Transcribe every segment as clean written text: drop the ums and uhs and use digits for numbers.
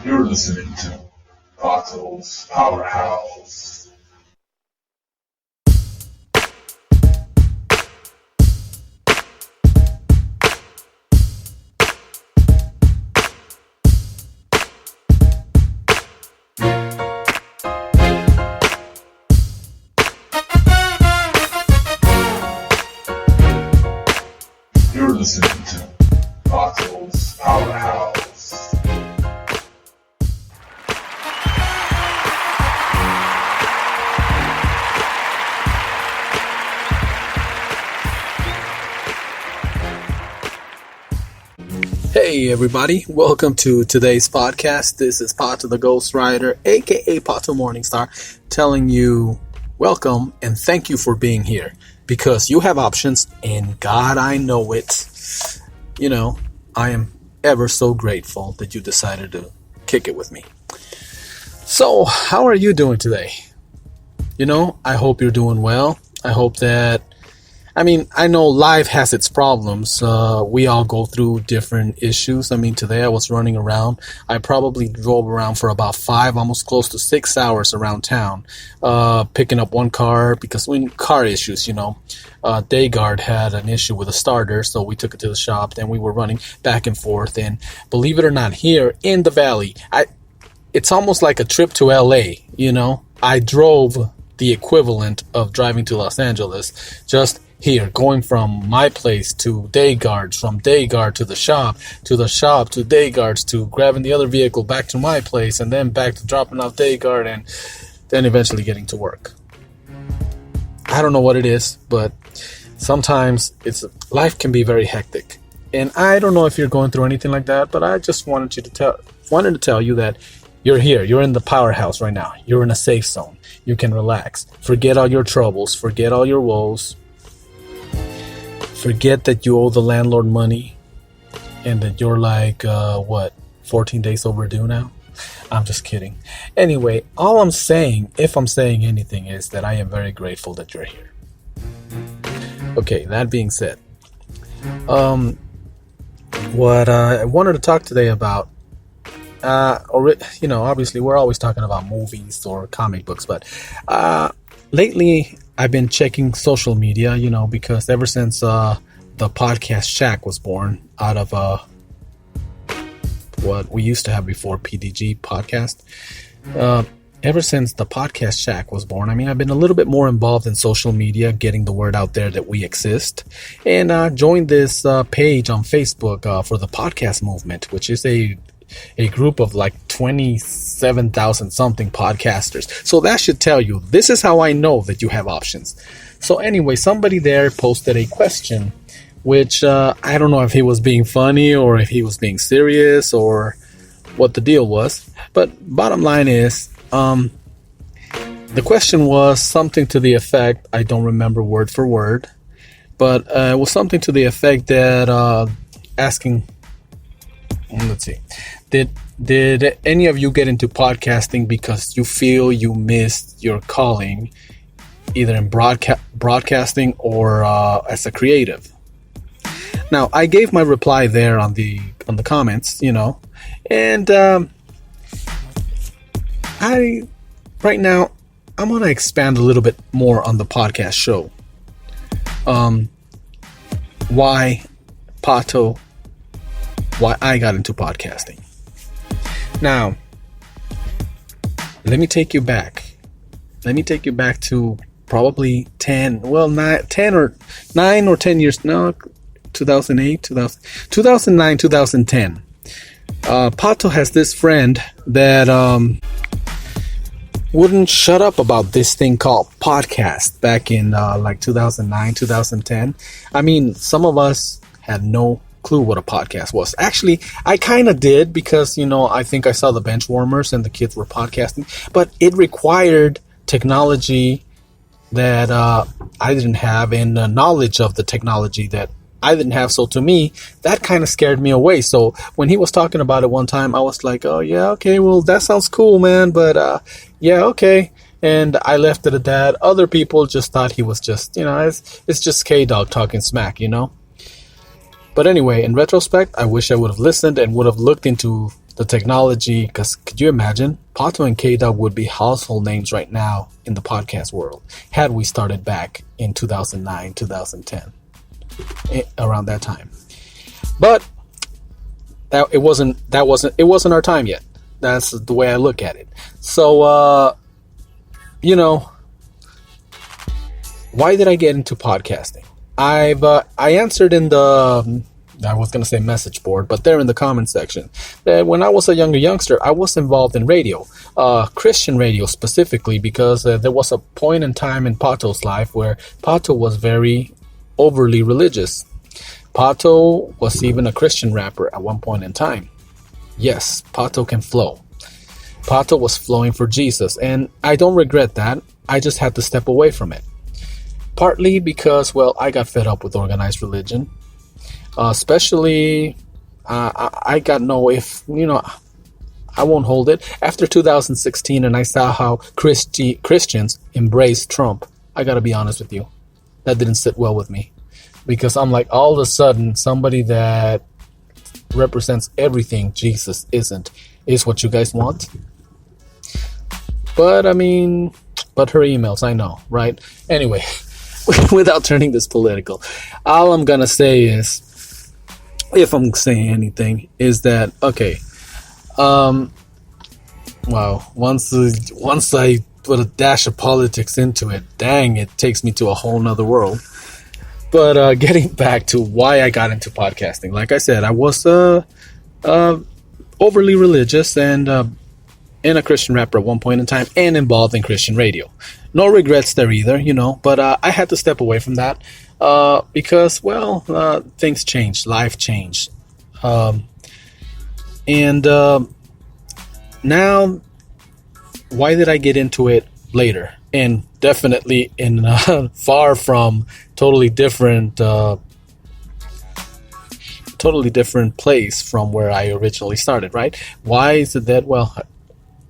You're listening to Pato's Powerhouse. You're listening to Pato's Powerhouse. Hey everybody, welcome to today's podcast. This is Pato the Ghost Rider, aka Pato Morningstar, telling you welcome and thank you for being here, because you have options and God, I know it. You know, I am ever so grateful that you decided to kick it with me. So, how are you doing today? You know, I hope you're doing well. I hope that I know life has its problems. We all go through different issues. Today I was running around. I probably drove around for about 5, almost close to 6 hours around town, picking up one car because car issues, Dayguard had an issue with a starter, so we took it to the shop. Then we were running back and forth. And believe it or not, here in the valley, it's almost like a trip to LA, I drove the equivalent of driving to Los Angeles, just here, going from my place to Dayguards, from Dayguard to the shop to Dayguards, to grabbing the other vehicle back to my place, and then back to dropping off Dayguard, and then eventually getting to work. I don't know what it is, but sometimes life can be very hectic. And I don't know if you're going through anything like that, but I just wanted to tell you that you're here. You're in the powerhouse right now. You're in a safe zone. You can relax. Forget all your troubles. Forget all your woes. Forget that you owe the landlord money and that you're 14 days overdue now? I'm just kidding. Anyway, all I'm saying, if I'm saying anything, is that I am very grateful that you're here. Okay, that being said, what I wanted to talk today about, obviously we're always talking about movies or comic books, but lately I've been checking social media, because ever since the Podcast Shack was born out of what we used to have before, PDG podcast, ever since the Podcast Shack was born, I've been a little bit more involved in social media, getting the word out there that we exist, and joined this page on Facebook for the podcast movement, which is a group of 27,000 something podcasters. So that should tell you, this is how I know that you have options. So anyway, somebody there posted a question, which I don't know if he was being funny or if he was being serious or what the deal was. But bottom line is, the question was something to the effect, I don't remember word for word, but it was something to the effect that asking, let's see, did any of you get into podcasting because you feel you missed your calling, either in broadcasting or as a creative? Now, I gave my reply there on the comments, and right now I'm gonna expand a little bit more on the podcast show. Why Pato? Why I got into podcasting. Now, let me take you back to probably 9 or 10 years. No, 2008, 2009, 2010. Pato has this friend that wouldn't shut up about this thing called podcast back in 2009, 2010. Some of us had no clue what a podcast was. Actually, I kind of did, because I think I saw the Benchwarmers and the kids were podcasting, but it required technology that I didn't have, and knowledge of the technology that I didn't have. So to me, that kind of scared me away. So when he was talking about it one time, I was like, oh yeah, okay, well that sounds cool, man, but yeah, okay. And I left it at that. Other people just thought he was just, it's just K-Dog talking smack, But anyway, in retrospect, I wish I would have listened and would have looked into the technology, because could you imagine? Pato and K-Dub would be household names right now in the podcast world had we started back in 2009, 2010, around that time. But it wasn't our time yet. That's the way I look at it. So, why did I get into podcasting? I answered in the, I was going to say message board, but they're in the comment section, that when I was a youngster, I was involved in radio, Christian radio specifically, because there was a point in time in Pato's life where Pato was very overly religious. Pato was even a Christian rapper at one point in time. Yes, Pato can flow. Pato was flowing for Jesus, and I don't regret that. I just had to step away from it. Partly because, well, I got fed up with organized religion. Especially, I got I won't hold it. After 2016 and I saw how Christians embraced Trump, I gotta be honest with you. That didn't sit well with me. Because I'm like, all of a sudden, somebody that represents everything Jesus isn't, is what you guys want. But, but her emails, I know, right? Anyway, without turning this political, all I'm gonna say is, if I'm saying anything, is that, okay, wow, once I put a dash of politics into it, dang, it takes me to a whole nother world. But getting back to why I got into podcasting, like I said, I was overly religious and a Christian rapper at one point in time, and involved in Christian radio. No regrets there either, but I had to step away from that because, well, things changed, life changed. And now, why did I get into it later? And definitely in far from totally different place from where I originally started, right? Why is it that, well,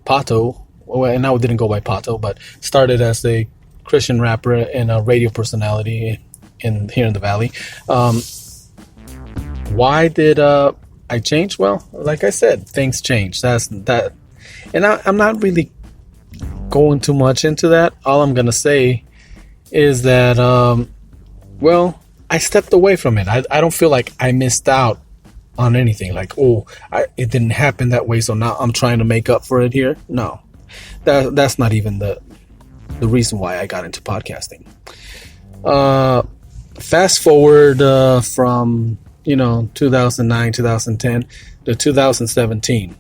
Pato, and I didn't go by Pato, but started as a Christian rapper and a radio personality here in the Valley. Why did I change? Well, like I said, things change. That's that, and I'm not really going too much into that. All I'm gonna say is that, well, I stepped away from it. I don't feel like I missed out on anything. Like, it didn't happen that way, so now I'm trying to make up for it here. No, that's not even the reason why I got into podcasting. Fast forward from 2009, 2010 to 2017.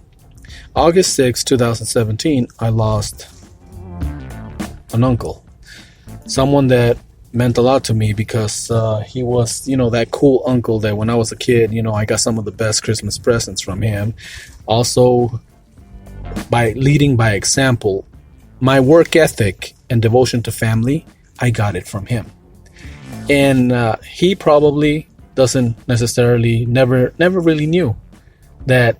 August 6, 2017, I lost an uncle. Someone that meant a lot to me because he was, that cool uncle that when I was a kid, I got some of the best Christmas presents from him. Also, by leading by example, my work ethic and devotion to family, I got it from him. And he probably doesn't necessarily, never really knew that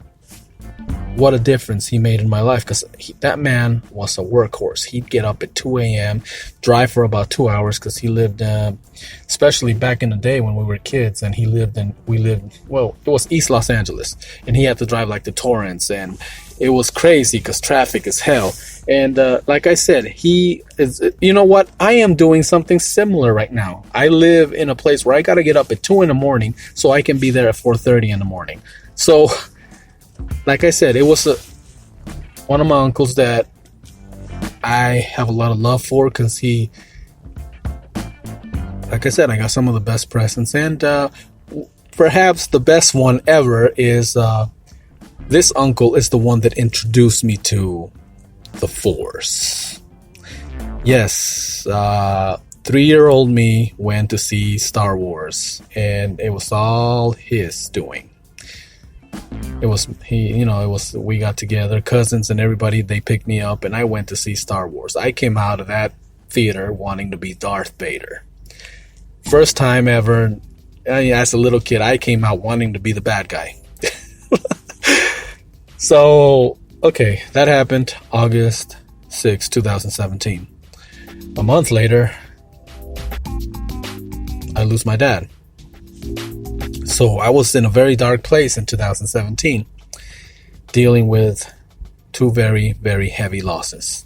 what a difference he made in my life, because that man was a workhorse. He'd get up at 2 a.m., drive for about 2 hours, because he lived, especially back in the day when we were kids, and it was East Los Angeles, and he had to drive like to Torrance, and it was crazy because traffic is hell. And like I said, he is, what? I am doing something similar right now. I live in a place where I got to get up at 2 in the morning so I can be there at 4:30 in the morning. So, like I said, it was one of my uncles that I have a lot of love for, because he, like I said, I got some of the best presents, and perhaps the best one ever is this uncle is the one that introduced me to the Force. Yes, 3-year-old me went to see Star Wars, and it was all his doing. We got together, cousins and everybody, they picked me up, and I went to see Star Wars. I came out of that theater wanting to be Darth Vader. First time ever, as a little kid, I came out wanting to be the bad guy. So, okay, that happened August 6, 2017. A month later, I lose my dad. So I was in a very dark place in 2017. dealing with two very, very heavy losses.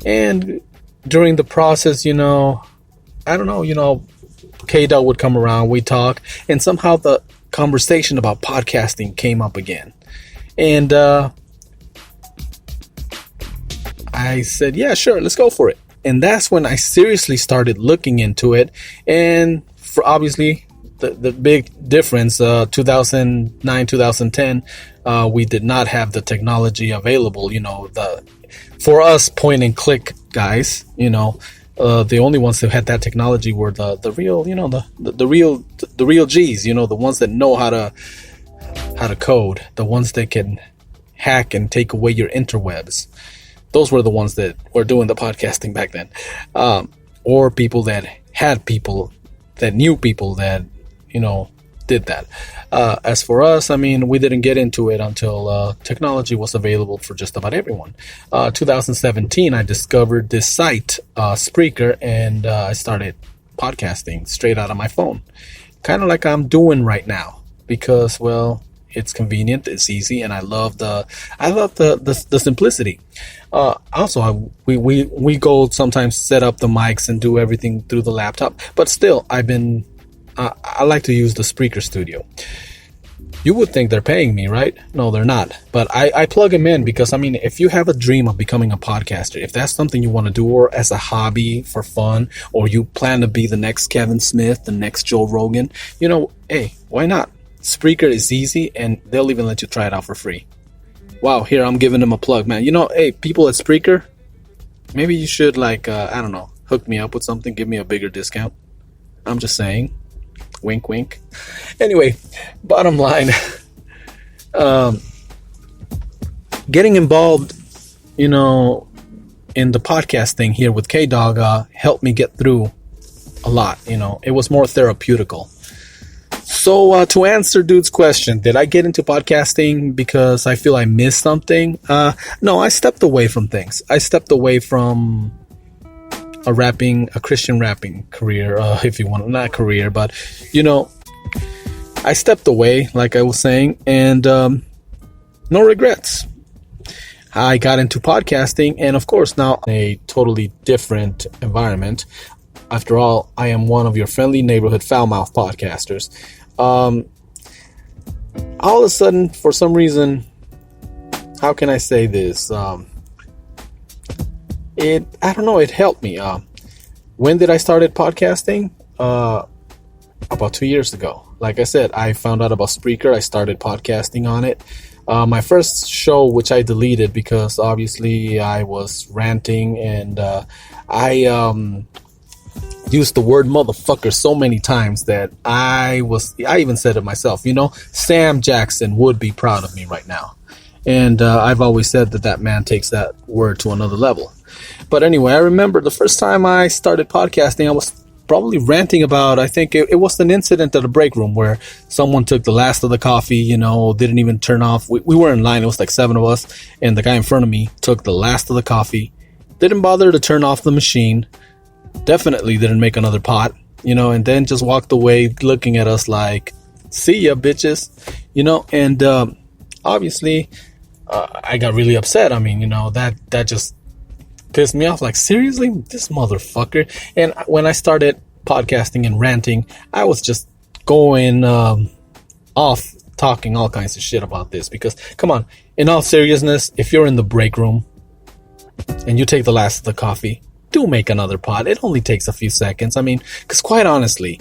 And during the process, I don't know, K-Dog would come around, we talk, and somehow the conversation about podcasting came up again. And I said, yeah, sure, let's go for it. And that's when I seriously started looking into it. And for obviously the big difference, 2009, 2010, we did not have the technology available, for us point and click guys, the only ones who had that technology were the real, the real G's, the ones that know how to code, the ones that can hack and take away your interwebs. Those were the ones that were doing the podcasting back then, or people that had people that knew people that, did that. As for us, we didn't get into it until technology was available for just about everyone. 2017, I discovered this site, Spreaker, and I started podcasting straight out of my phone, kind of like I'm doing right now, because, well, it's convenient, it's easy, and I love the simplicity. Also, we go sometimes set up the mics and do everything through the laptop, but still, I like to use the Spreaker Studio. You would think they're paying me, right? No, they're not. But I plug them in because, if you have a dream of becoming a podcaster, if that's something you want to do, or as a hobby for fun, or you plan to be the next Kevin Smith, the next Joe Rogan, hey, why not? Spreaker is easy, and they'll even let you try it out for free. Wow, here I'm giving them a plug, man. Hey, people at Spreaker, maybe you should, I don't know, hook me up with something, give me a bigger discount. I'm just saying. Wink, wink. Anyway, bottom line, getting involved, in the podcast thing here with K-Dog helped me get through a lot. It was more therapeutical. So to answer dude's question, did I get into podcasting because I feel I missed something? No, I stepped away from things. I stepped away from a Christian rapping career, if you want, not career, but, I stepped away, like I was saying, and no regrets. I got into podcasting, and of course, now in a totally different environment. After all, I am one of your friendly neighborhood foul-mouthed podcasters. All of a sudden, for some reason, how can I say this? I don't know, it helped me. When did I started podcasting? About 2 years ago. Like I said, I found out about Spreaker. I started podcasting on it. My first show, which I deleted because obviously I was ranting, and I used the word motherfucker so many times that I even said it myself. Sam Jackson would be proud of me right now. And I've always said that man takes that word to another level. But anyway, I remember the first time I started podcasting, I was probably ranting about, I think it was an incident at a break room where someone took the last of the coffee, didn't even turn off. We were in line, it was like 7 of us, and the guy in front of me took the last of the coffee, didn't bother to turn off the machine, definitely didn't make another pot, and then just walked away looking at us like, see ya, bitches, and obviously I got really upset. That just pissed me off. Like, seriously, this motherfucker. And when I started podcasting and ranting, I was just going off talking all kinds of shit about this, because come on, in all seriousness, if you're in the break room and you take the last of the coffee, do make another pot. It only takes a few seconds. Because quite honestly,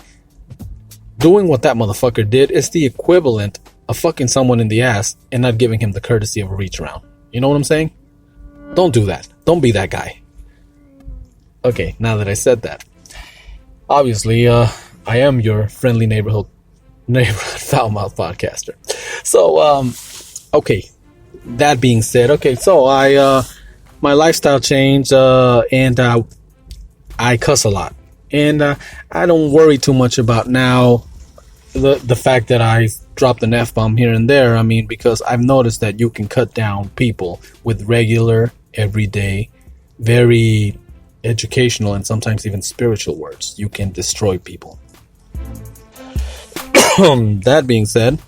doing what that motherfucker did is the equivalent of fucking someone in the ass and not giving him the courtesy of a reach around. You know what I'm saying? Don't do that. Don't be that guy. Okay, now that I said that, obviously, I am your friendly neighborhood foul-mouthed podcaster. So, okay, that being said, so my lifestyle changed, and I cuss a lot, and I don't worry too much about now the fact that I dropped an F-bomb here and there. Because I've noticed that you can cut down people with regular, everyday, very educational, and sometimes even spiritual words. You can destroy people. That being said,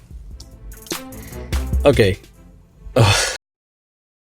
okay,